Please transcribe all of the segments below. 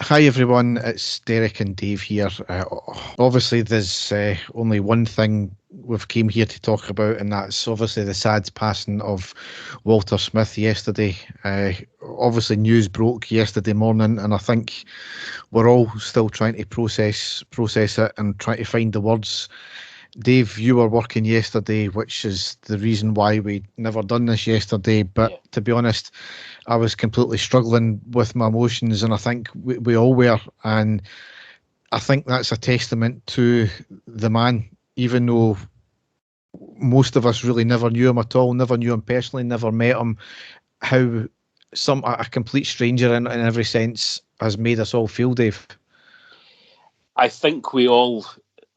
Hi everyone, it's Derek and Dave here. Obviously, there's only one thing we've came here to talk about, and that's obviously the sad passing of Walter Smith yesterday. Obviously, news broke yesterday morning, and I think we're all still trying to process it and trying to find the words. Dave, you were working yesterday, which is the reason why we never done this yesterday. But Yeah. to be honest, I was completely struggling with my emotions, and I think we all were. And I think that's a testament to the man, even though most of us really never knew him at all, never knew him personally, never met him, how a complete stranger in every sense has made us all feel, Dave. I think we all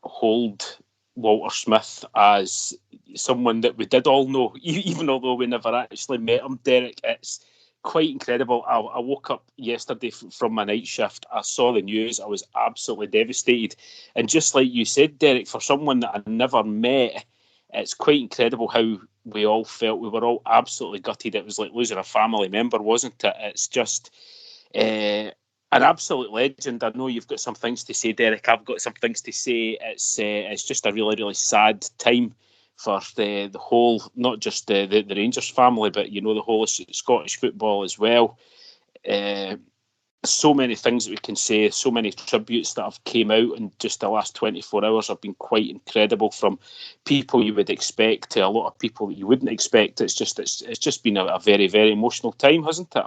hold Walter Smith as someone that we did all know, even although we never actually met him, Derek. It's quite incredible. I woke up yesterday from my night shift. I saw the news. I was absolutely devastated. And just like you said, Derek, for someone that I never met, it's quite incredible how we all felt. We were all absolutely gutted. It was like losing a family member, wasn't it? It's just an absolute legend. I know you've got some things to say, Derek. I've got some things to say. It's just a really, really sad time for the whole, not just the Rangers family, but the whole of Scottish football as well. Uh, so many things that we can say, so many tributes that have came out in just the last 24 hours have been quite incredible, from people you would expect to a lot of people that you wouldn't expect. It's just been a very, very emotional time, hasn't it?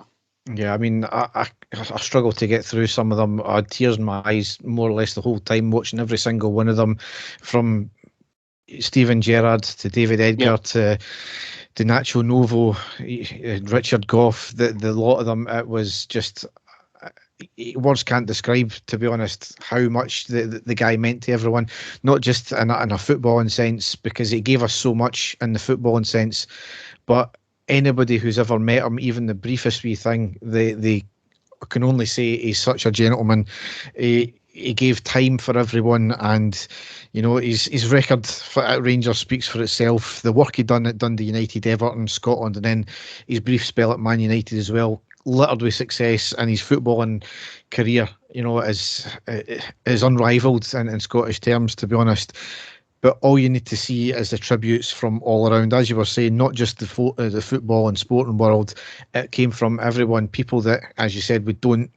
Yeah, I mean, I struggled to get through some of them. I had tears in my eyes more or less the whole time, watching every single one of them, from Steven Gerrard to David Edgar Yeah. to Nacho Novo, Richard Gough, the lot of them. It was just words can't describe, to be honest, how much the guy meant to everyone, not just in a footballing sense, because he gave us so much in the footballing sense, but anybody who's ever met him, even the briefest wee thing, they can only say he's such a gentleman. He gave time for everyone, and his record at Rangers speaks for itself. The work he done at Dundee United, Everton, Scotland, and then his brief spell at Man United as well, littered with success, and his footballing career, is unrivaled in Scottish terms, to be honest. But all you need to see is the tributes from all around, as you were saying, not just the football and sporting world. It came from everyone, people that, as you said, we don't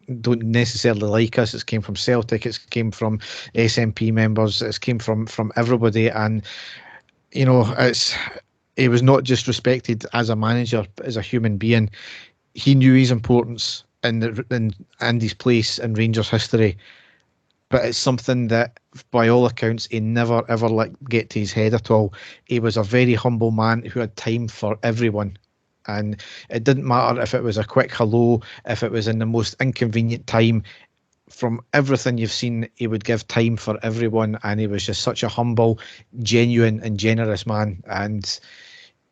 necessarily like us. It came from Celtic, it came from SNP members, it came from everybody, and it's he was not just respected as a manager, but as a human being. He knew his importance and his place in Rangers history, but it's something that, by all accounts, he never ever let get to his head at all. He was a very humble man who had time for everyone. And it didn't matter if it was a quick hello, if it was in the most inconvenient time. From everything you've seen, he would give time for everyone, and he was just such a humble, genuine, and generous man. And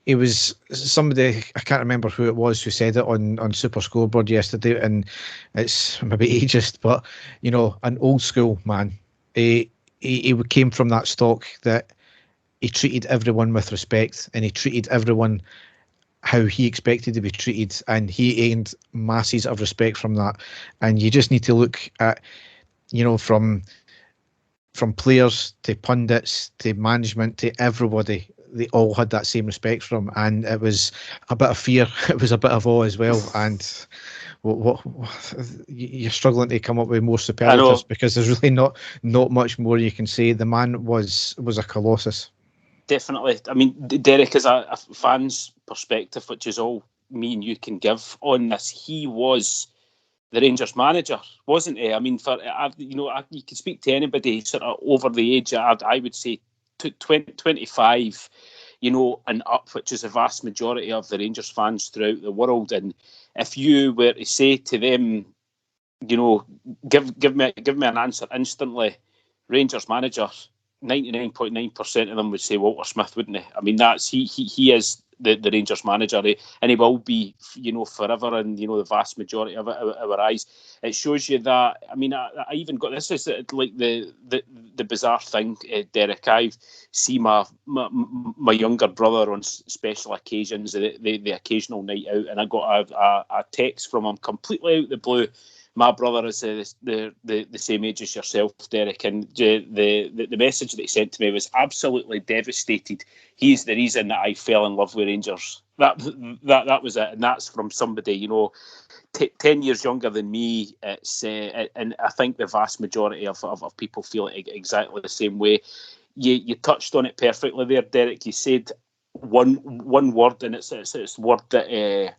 he was somebody, I can't remember who it was who said it on Super Scoreboard yesterday, and it's maybe ageist, but an old school man. He came from that stock that he treated everyone with respect, and he treated everyone how he expected to be treated, and he earned masses of respect from that. And you just need to look at, from players to pundits to management to everybody, they all had that same respect from him, and it was a bit of fear, it was a bit of awe as well. And you're struggling to come up with more I superlatives, know. because there's really not much more you can say. The man was a colossus. Definitely. I mean, Derek, as a fan's perspective, which is all me and you can give on this, he was the Rangers manager, wasn't he? I mean, you can speak to anybody sort of over the age, I would say 20, 25, and up, which is a vast majority of the Rangers fans throughout the world. And if you were to say to them, give me an answer instantly, Rangers manager, 99.9% of them would say Walter Smith, wouldn't they? I mean, that's he is the Rangers manager, and he will be, forever in the vast majority of our eyes. It shows you that. I mean, I even got this is like the bizarre thing, Derek. I see my younger brother on special occasions, the occasional night out, and I got a text from him completely out the blue my brother is the same age as yourself, Derek, and the message that he sent to me was absolutely devastated. He's the reason that I fell in love with Rangers. That was it, and that's from somebody, you know, 10 years younger than me. It's and I think the vast majority of people feel exactly the same way. You touched on it perfectly there, Derek. You said one word, and it's the word that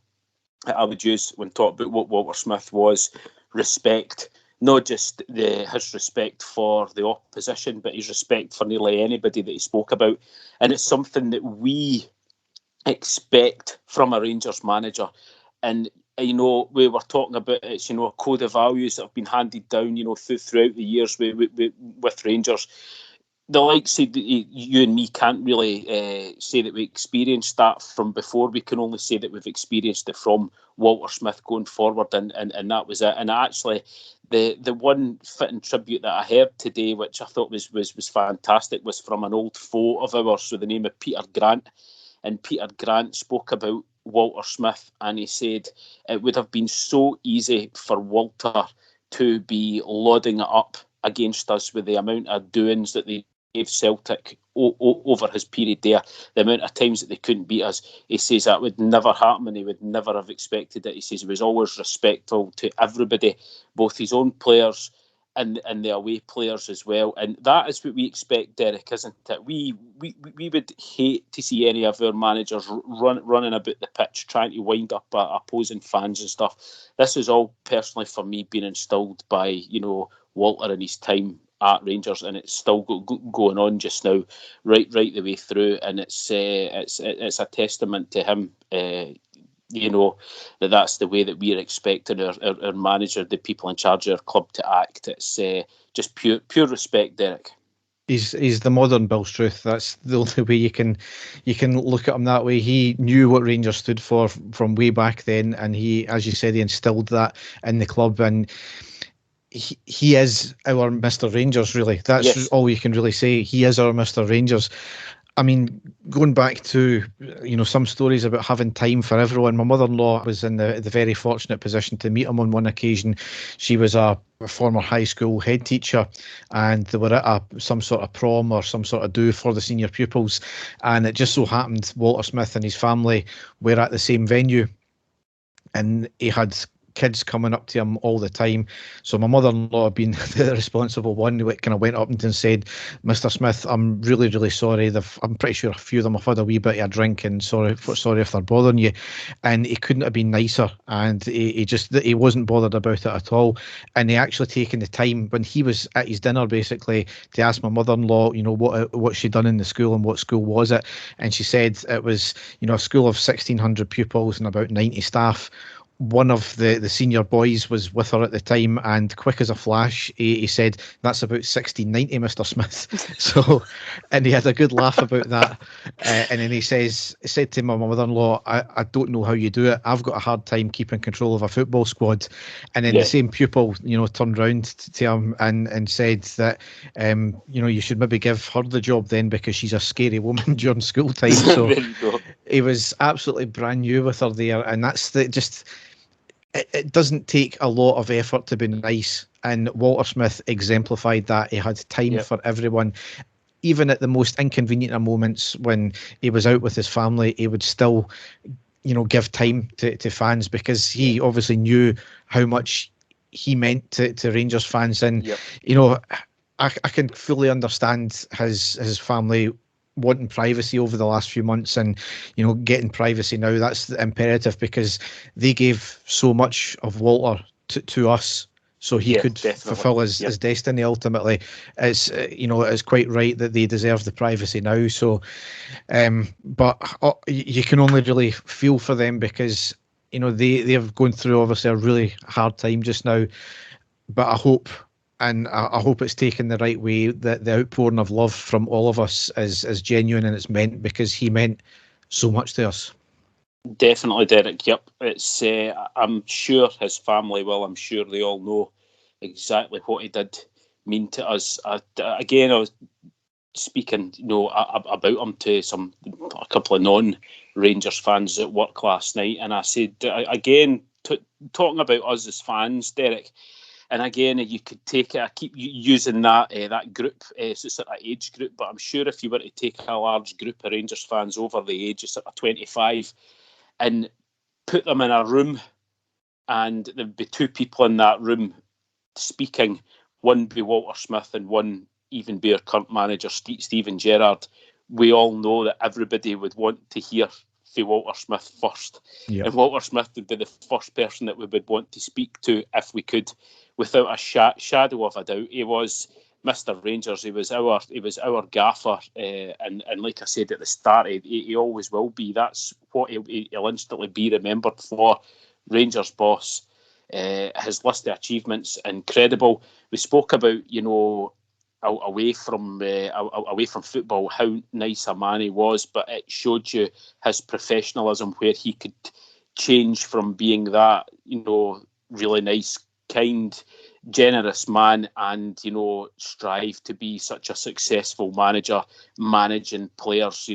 I would use when talking about what Walter Smith was: respect. Not just his respect for the opposition, but his respect for nearly anybody that he spoke about. And it's something that we expect from a Rangers manager. And, you know, we were talking about it's, you know, a code of values that have been handed down, you know, throughout the years with Rangers. The likes of you and me can't really say that we experienced that from before. We can only say that we've experienced it from Walter Smith going forward, and that was it. And actually, the one fitting tribute that I heard today, which I thought was fantastic, was from an old foe of ours with the name of Peter Grant. And Peter Grant spoke about Walter Smith, and he said it would have been so easy for Walter to be lauding it up against us with the amount of doings that they gave Celtic over his period there, the amount of times that they couldn't beat us. He says that would never happen, and he would never have expected it. He says he was always respectful to everybody, both his own players and the away players as well. And that is what we expect, Derek, isn't it? We would hate to see any of our managers running about the pitch trying to wind up opposing fans and stuff. This is all personally for me being installed by, you know, Walter and his time at Rangers, and it's still going on just now, right the way through. And it's a testament to him. You know, that's the way that we're expecting our manager, the people in charge of our club, to act. It's just pure respect, Derek. He's the modern Bill Struth. That's the only way you can look at him that way. He knew what Rangers stood for from way back then, and he, as you said, he instilled that in the club, and he is our Mr. Rangers, really. That's all you can really say. He is our Mr. Rangers. I mean, going back to, you know, some stories about having time for everyone. My mother-in-law was in the very fortunate position to meet him on one occasion. She was a former high school head teacher, and they were at some sort of prom or some sort of do for the senior pupils. And it just so happened Walter Smith and his family were at the same venue, and he had kids coming up to him all the time. So my mother-in-law, being the responsible one, kind of went up and said, "Mr. Smith, I'm really, really sorry. I'm pretty sure a few of them have had a wee bit of a drink, and sorry if they're bothering you." And he couldn't have been nicer, and he wasn't bothered about it at all. And he actually taken the time when he was at his dinner, basically, to ask my mother-in-law, you know, what she'd done in the school and what school was it. And she said it was, you know, a school of 1,600 pupils and about 90 staff. One of the senior boys was with her at the time, and quick as a flash, he said, "That's about 1690, Mr. Smith." So, and he had a good laugh about that. And then he said to my mother-in-law, I don't know how you do it. I've got a hard time keeping control of a football squad. And then the same pupil, you know, turned round to him and said that, you know, you should maybe give her the job then, because she's a scary woman during school time. So he was absolutely brand new with her there. And that's it doesn't take a lot of effort to be nice, and Walter Smith exemplified that. He had time for everyone. Even at the most inconvenient of moments when he was out with his family, he would still, you know, give time to fans, because he obviously knew how much he meant to Rangers fans. And you know, I can fully understand his family wanting privacy over the last few months, and, you know, getting privacy now. That's imperative, because they gave so much of Walter to us, so he could fulfill his destiny ultimately. It's you know, it's quite right that they deserve the privacy now. So but you can only really feel for them, because, you know, they're going through obviously a really hard time just now. But I hope it's taken the right way, that the outpouring of love from all of us is genuine and it's meant, because he meant so much to us. Definitely, Derek. Yep. It's I'm sure his family will. I'm sure they all know exactly what he did mean to us. I was speaking, you know, about him to a couple of non-Rangers fans at work last night, and I said, again, talking about us as fans, Derek, And again, you could take it. I keep using that that group, so it's like that age group. But I'm sure if you were to take a large group of Rangers fans over the age of sort of 25 and put them in a room, and there'd be two people in that room speaking, one be Walter Smith and one even be our current manager, Steven Gerrard, we all know that everybody would want to hear from Walter Smith first. Yep. And Walter Smith would be the first person that we would want to speak to if we could, without a shadow of a doubt. He was Mr. Rangers. He was our gaffer, and like I said at the start, he always will be. That's what he'll instantly be remembered for. Rangers boss. His list of achievements incredible. We spoke about, away from football, how nice a man he was, but it showed you his professionalism, where he could change from being that, really nice, kind, generous man, and strive to be such a successful manager, managing players,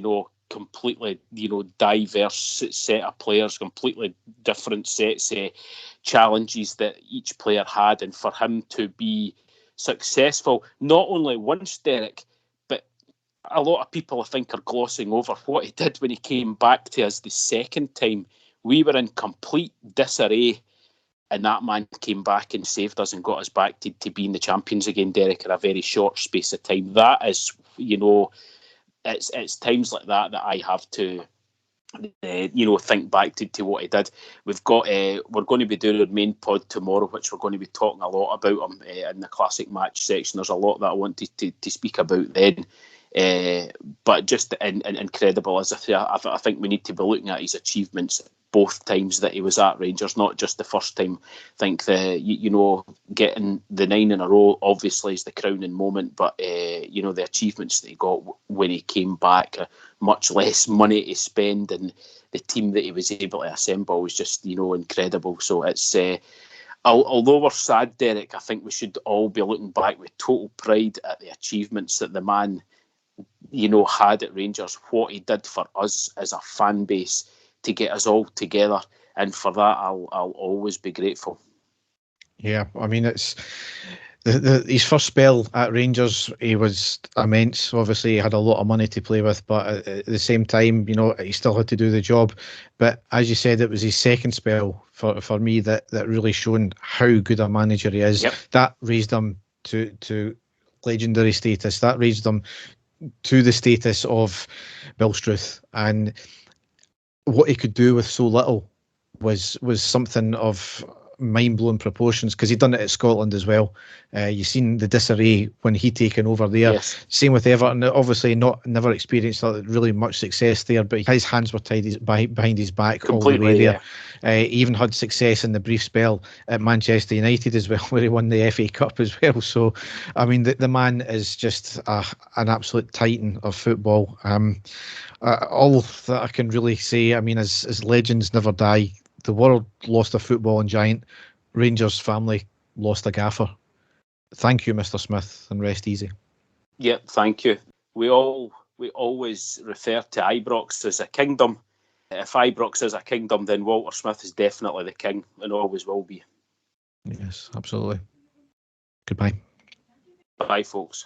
completely, diverse set of players, completely different sets of challenges that each player had, and for him to be successful, not only once, Derek, but a lot of people, I think, are glossing over what he did when he came back to us the second time. We were in complete disarray, and that man came back and saved us and got us back to being the champions again, Derek, in a very short space of time. That is, it's times like that I have to, think back to what he did. We're going to be doing our main pod tomorrow, which we're going to be talking a lot about him in the classic match section. There's a lot that I wanted to speak about then. But just incredible. As I think we need to be looking at his achievements both times that he was at Rangers, not just the first time. I think getting the 9 in a row obviously is the crowning moment, but the achievements that he got when he came back, much less money to spend, and the team that he was able to assemble was just incredible. So it's although we're sad, Derek, I think we should all be looking back with total pride at the achievements that the man had at Rangers, what he did for us as a fan base to get us all together, and for that I'll always be grateful. Yeah, I mean, it's his first spell at Rangers, he was immense. Obviously, he had a lot of money to play with, but at the same time, he still had to do the job. But as you said, it was his second spell for me that really shown how good a manager he is. Yep. That raised him to legendary status. That raised him to the status of Bill Struth, and what he could do with so little was something of mind-blowing proportions, because he'd done it at Scotland as well. You've seen the disarray when he taken over there. Yes. Same with Everton. Obviously never experienced really much success there, but his hands were tied behind his back completely, all the way there. Yeah. He even had success in the brief spell at Manchester United as well, where he won the FA Cup as well. So, I mean, the man is just an absolute titan of football. All that I can really say, I mean, as legends never die. The world lost a footballing giant. Rangers family lost a gaffer. Thank you, Mr. Smith, and rest easy. Yep, thank you. We always refer to Ibrox as a kingdom. If Ibrox is a kingdom, then Walter Smith is definitely the king and always will be. Yes, absolutely. Goodbye. Bye, folks.